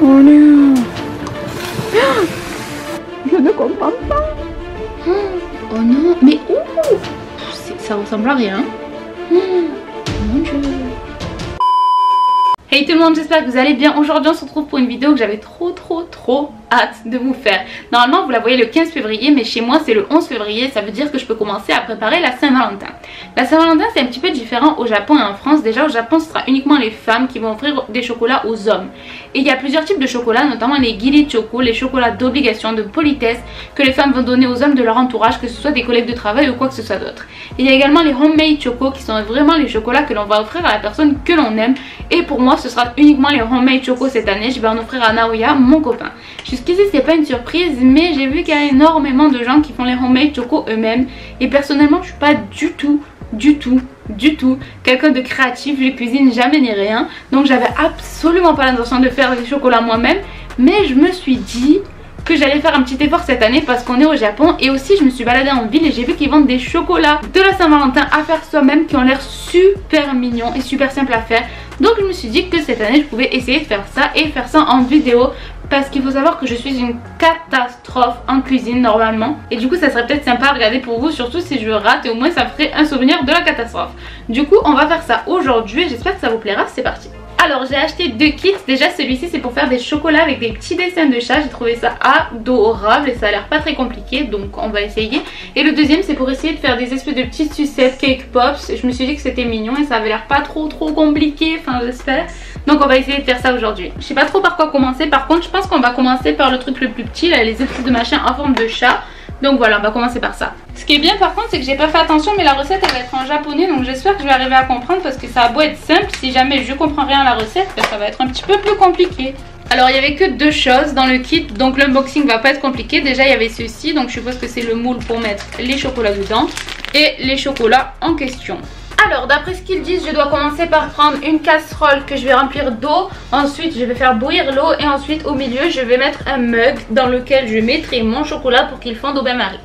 Oh non. Je ne comprends pas. Oh non, mais ça ressemble à rien. Mon Dieu. Hey tout le monde, j'espère que vous allez bien. Aujourd'hui on se retrouve pour une vidéo que j'avais trop hâte de vous faire. Normalement vous la voyez le 15 février, mais chez moi c'est le 11 février. Ça veut dire que je peux commencer à préparer la Saint-Valentin. La Saint-Valentin c'est un petit peu différent au Japon et en France. Déjà au Japon ce sera uniquement les femmes qui vont offrir des chocolats aux hommes. Et il y a plusieurs types de chocolats, notamment les giri choco, les chocolats d'obligation, de politesse, que les femmes vont donner aux hommes de leur entourage, que ce soit des collègues de travail ou quoi que ce soit d'autre. Il y a également les homemade choco qui sont vraiment les chocolats que l'on va offrir à la personne que l'on aime. Et pour moi ce sera uniquement les homemade choco cette année. Je vais en offrir à Naoya, mon copain. Jusqu'ici c'est pas une surprise, mais j'ai vu qu'il y a énormément de gens qui font les homemade choco eux-mêmes. Et personnellement je suis pas du tout quelqu'un de créatif, je cuisine jamais ni rien, donc j'avais absolument pas l'intention de faire des chocolats moi-même, mais je me suis dit que j'allais faire un petit effort cette année parce qu'on est au Japon. Et aussi je me suis baladée en ville et j'ai vu qu'ils vendent des chocolats de la Saint-Valentin à faire soi-même qui ont l'air super mignons et super simples à faire. Donc je me suis dit que cette année je pouvais essayer de faire ça et faire ça en vidéo, parce qu'il faut savoir que je suis une catastrophe en cuisine normalement. Et du coup ça serait peut-être sympa à regarder pour vous, surtout si je rate, et au moins ça ferait un souvenir de la catastrophe. Du coup on va faire ça aujourd'hui, j'espère que ça vous plaira, c'est parti. Alors j'ai acheté deux kits. Déjà celui-ci c'est pour faire des chocolats avec des petits dessins de chat. J'ai trouvé ça adorable et ça a l'air pas très compliqué, donc on va essayer. Et le deuxième c'est pour essayer de faire des espèces de petites sucettes cake pops. Et je me suis dit que c'était mignon et ça avait l'air pas trop compliqué, enfin j'espère. Donc on va essayer de faire ça aujourd'hui. Je sais pas trop par quoi commencer. Par contre je pense qu'on va commencer par le truc le plus petit là, les espèces de machins en forme de chat. Donc voilà, on va commencer par ça. Ce qui est bien par contre c'est que j'ai pas fait attention, mais la recette elle va être en japonais, donc j'espère que je vais arriver à comprendre, parce que ça a beau être simple, si jamais je comprends rien à la recette, ben, ça va être un petit peu plus compliqué. Alors il y avait que deux choses dans le kit, donc l'unboxing va pas être compliqué. Déjà il y avait ceci, donc je suppose que c'est le moule pour mettre les chocolats dedans et les chocolats en question. Alors d'après ce qu'ils disent, je dois commencer par prendre une casserole que je vais remplir d'eau. Ensuite je vais faire bouillir l'eau et ensuite au milieu je vais mettre un mug dans lequel je mettrai mon chocolat pour qu'il fonde au bain-marie.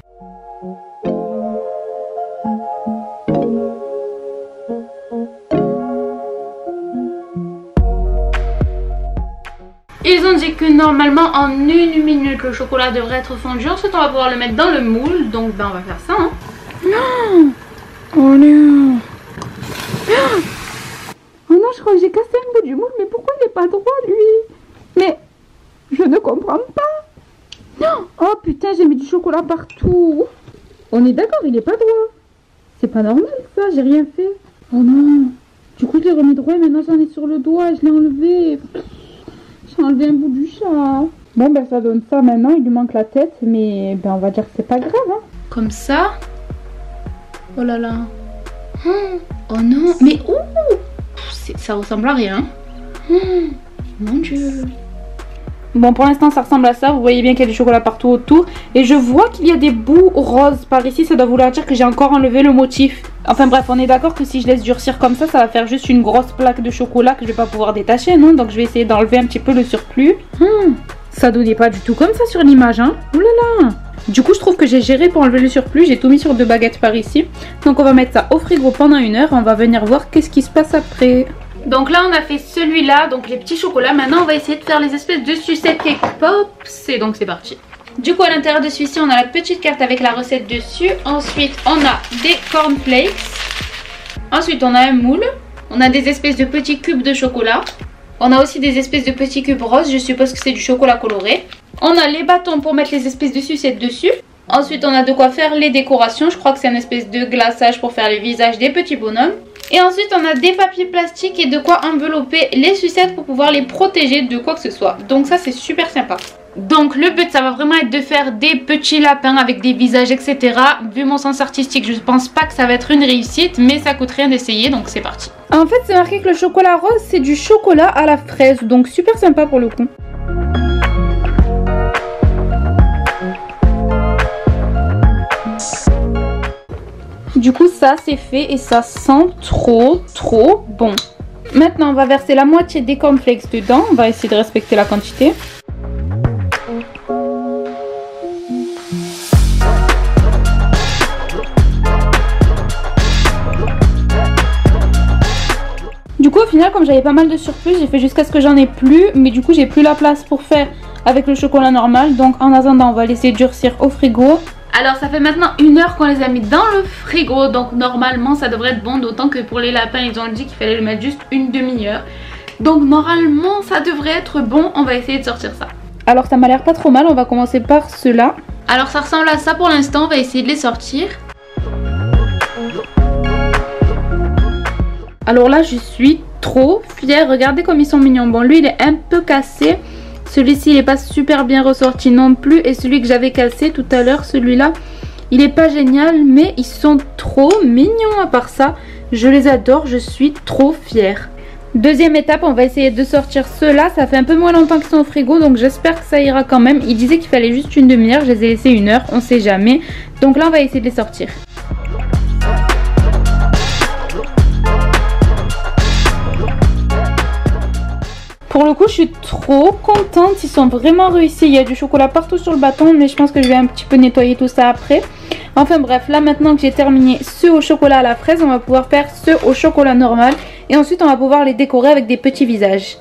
Ils ont dit que normalement en 1 minute le chocolat devrait être fondu. Ensuite on va pouvoir le mettre dans le moule. Donc ben on va faire ça hein. Non. Oh non. Oh non, je crois que j'ai cassé un bout du moule, mais pourquoi il n'est pas droit lui? Mais je ne comprends pas. Non. Oh putain, j'ai mis du chocolat partout. On est d'accord, il n'est pas droit. C'est pas normal ça, j'ai rien fait. Oh non. Du coup je l'ai remis droit et maintenant j'en ai sur le doigt et je l'ai enlevé. J'ai enlevé un bout du chat. Bon ben ça donne ça maintenant, il lui manque la tête, mais ben on va dire que c'est pas grave hein. Comme ça. Oh là là. Oh non, mais ça ressemble à rien. Mon Dieu. Bon pour l'instant ça ressemble à ça, vous voyez bien qu'il y a du chocolat partout autour. Et je vois qu'il y a des bouts roses par ici, ça doit vouloir dire que j'ai encore enlevé le motif. Enfin bref, on est d'accord que si je laisse durcir comme ça va faire juste une grosse plaque de chocolat que je vais pas pouvoir détacher, non? Donc je vais essayer d'enlever un petit peu le surplus. Ça donnait pas du tout comme ça sur l'image hein. Oulala. Du coup je trouve que j'ai géré pour enlever le surplus, j'ai tout mis sur 2 baguettes par ici. Donc on va mettre ça au frigo pendant 1 heure, on va venir voir qu'est-ce qui se passe après. Donc là on a fait celui-là, donc les petits chocolats. Maintenant on va essayer de faire les espèces de sucettes cake pops. Et donc c'est parti. Du coup à l'intérieur de celui-ci on a la petite carte avec la recette dessus. Ensuite on a des cornflakes. Ensuite on a un moule. On a des espèces de petits cubes de chocolat. On a aussi des espèces de petits cubes roses, je suppose que c'est du chocolat coloré. On a les bâtons pour mettre les espèces de sucettes dessus. Ensuite on a de quoi faire les décorations, je crois que c'est une espèce de glaçage pour faire les visages des petits bonhommes. Et ensuite on a des papiers plastiques et de quoi envelopper les sucettes pour pouvoir les protéger de quoi que ce soit. Donc ça c'est super sympa. Donc le but ça va vraiment être de faire des petits lapins avec des visages etc. Vu mon sens artistique je pense pas que ça va être une réussite, mais ça coûte rien d'essayer, donc c'est parti. En fait c'est marqué que le chocolat rose c'est du chocolat à la fraise, donc super sympa pour le coup. Du coup ça c'est fait et ça sent trop bon. Maintenant on va verser la moitié des cornflakes dedans, on va essayer de respecter la quantité. Du coup au final final, comme j'avais pas mal de surplus, j'ai fait jusqu'à ce que j'en ai plus. Mais du coup, j'ai plus la place pour faire avec le chocolat normal. Donc en attendant, on va laisser durcir au frigo. Alors ça fait maintenant 1 heure qu'on les a mis dans le frigo. Donc normalement ça devrait être bon. D'autant que pour les lapins, ils ont dit qu'il fallait le mettre juste une demi-heure. Donc normalement ça devrait être bon. On va essayer de sortir ça. Alors ça m'a l'air pas trop mal. On va commencer par ceux-là. Alors ça ressemble à ça pour l'instant. On va essayer de les sortir. Alors là, je suis trop fière. Regardez comme ils sont mignons. Bon, lui, il est un peu cassé. Celui-ci, il n'est pas super bien ressorti non plus. Et celui que j'avais cassé tout à l'heure, celui-là, il n'est pas génial. Mais ils sont trop mignons à part ça. Je les adore. Je suis trop fière. Deuxième étape, on va essayer de sortir ceux-là. Ça fait un peu moins longtemps qu'ils sont au frigo. Donc j'espère que ça ira quand même. Il disait qu'il fallait juste une demi-heure. Je les ai laissés 1 heure. On ne sait jamais. Donc là, on va essayer de les sortir. Pour le coup, je suis trop contente. Ils sont vraiment réussis. Il y a du chocolat partout sur le bâton. Mais je pense que je vais un petit peu nettoyer tout ça après. Enfin bref, là maintenant que j'ai terminé ceux au chocolat à la fraise, on va pouvoir faire ceux au chocolat normal. Et ensuite, on va pouvoir les décorer avec des petits visages.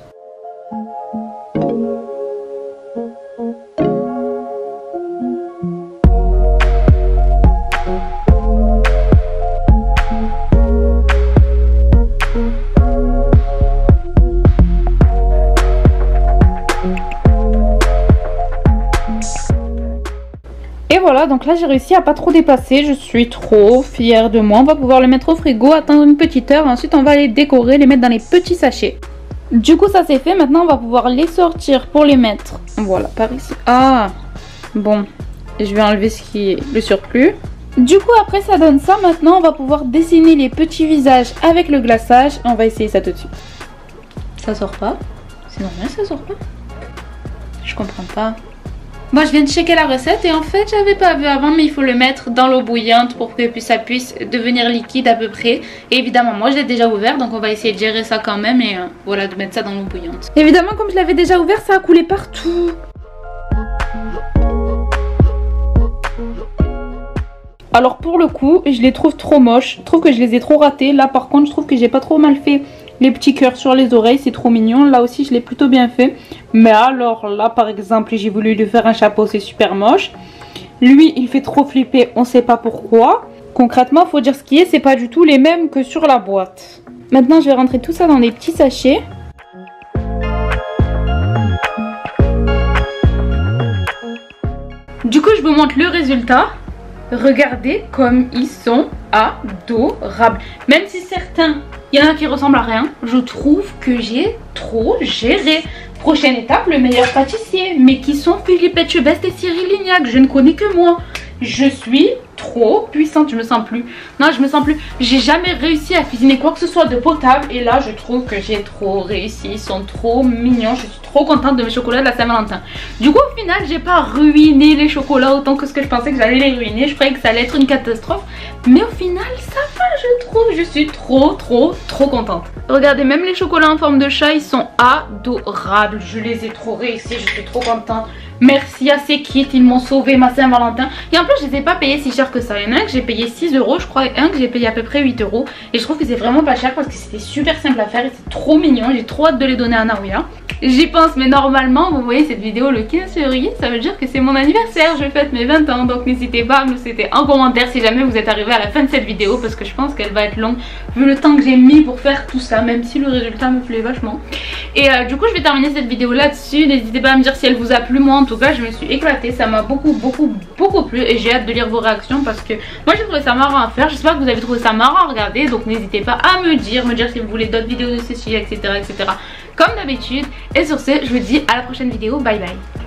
Et voilà, donc là j'ai réussi à pas trop dépasser, je suis trop fière de moi. On va pouvoir le mettre au frigo, attendre une petite heure, ensuite on va les décorer, les mettre dans les petits sachets. Du coup ça c'est fait, maintenant on va pouvoir les sortir pour les mettre. Voilà, par ici. Ah, bon, je vais enlever ce qui est le surplus. Du coup après ça donne ça, maintenant on va pouvoir dessiner les petits visages avec le glaçage. On va essayer ça tout de suite. Ça sort pas? C'est normal ça sort pas? Je comprends pas. Moi je viens de checker la recette et en fait j'avais pas vu avant, mais il faut le mettre dans l'eau bouillante pour que ça puisse devenir liquide à peu près. Et évidemment moi je l'ai déjà ouvert, donc on va essayer de gérer ça quand même et voilà, de mettre ça dans l'eau bouillante. Évidemment comme je l'avais déjà ouvert, ça a coulé partout. Alors pour le coup je les trouve trop moches, je trouve que je les ai trop ratés. Là par contre je trouve que j'ai pas trop mal fait les petits cœurs sur les oreilles, c'est trop mignon. Là aussi je l'ai plutôt bien fait. Mais alors là par exemple j'ai voulu lui faire un chapeau, c'est super moche. Lui il fait trop flipper, on sait pas pourquoi. Concrètement faut dire ce qui est, c'est pas du tout les mêmes que sur la boîte. Maintenant je vais rentrer tout ça dans des petits sachets. Du coup je vous montre le résultat. Regardez comme ils sont adorables. Même si certains, il y en a qui ressemblent à rien, je trouve que j'ai trop géré. Prochaine étape, le meilleur pâtissier. Mais qui sont Philippe Etchebest et Cyril Lignac. Je ne connais que moi. Je suis trop puissante, je me sens plus. Non, je me sens plus. J'ai jamais réussi à cuisiner quoi que ce soit de potable. Et là, je trouve que j'ai trop réussi. Ils sont trop mignons. Je suis trop contente de mes chocolats de la Saint-Valentin. Du coup, au final, j'ai pas ruiné les chocolats autant que ce que je pensais que j'allais les ruiner. Je croyais que ça allait être une catastrophe. Mais au final, ça va, je trouve. Je suis trop contente. Regardez, même les chocolats en forme de chat, ils sont adorables. Je les ai trop réussi. Je suis trop contente. Merci à ces kits, ils m'ont sauvé ma Saint-Valentin. Et en plus, je les ai pas payés si cher que ça. Il y en a un que j'ai payé 6 € je crois, et un que j'ai payé à peu près 8 €. Et je trouve que c'est vraiment pas cher parce que c'était super simple à faire et c'est trop mignon. J'ai trop hâte de les donner à Naouya. J'y pense, mais normalement, vous voyez cette vidéo le 15 février, ça veut dire que c'est mon anniversaire. Je fête mes 20 ans, donc n'hésitez pas à me le citer en commentaire si jamais vous êtes arrivé à la fin de cette vidéo, parce que je pense qu'elle va être longue vu le temps que j'ai mis pour faire tout ça, même si le résultat me plaît vachement. Et du coup, je vais terminer cette vidéo là-dessus. N'hésitez pas à me dire si elle vous a plu. Moi, en tout cas, je me suis éclatée. Ça m'a beaucoup plu et j'ai hâte de lire vos réactions parce que moi, j'ai trouvé ça marrant à faire. J'espère que vous avez trouvé ça marrant à regarder. Donc, n'hésitez pas à me dire si vous voulez d'autres vidéos de ceci, etc. Comme d'habitude. Et sur ce, je vous dis à la prochaine vidéo. Bye bye.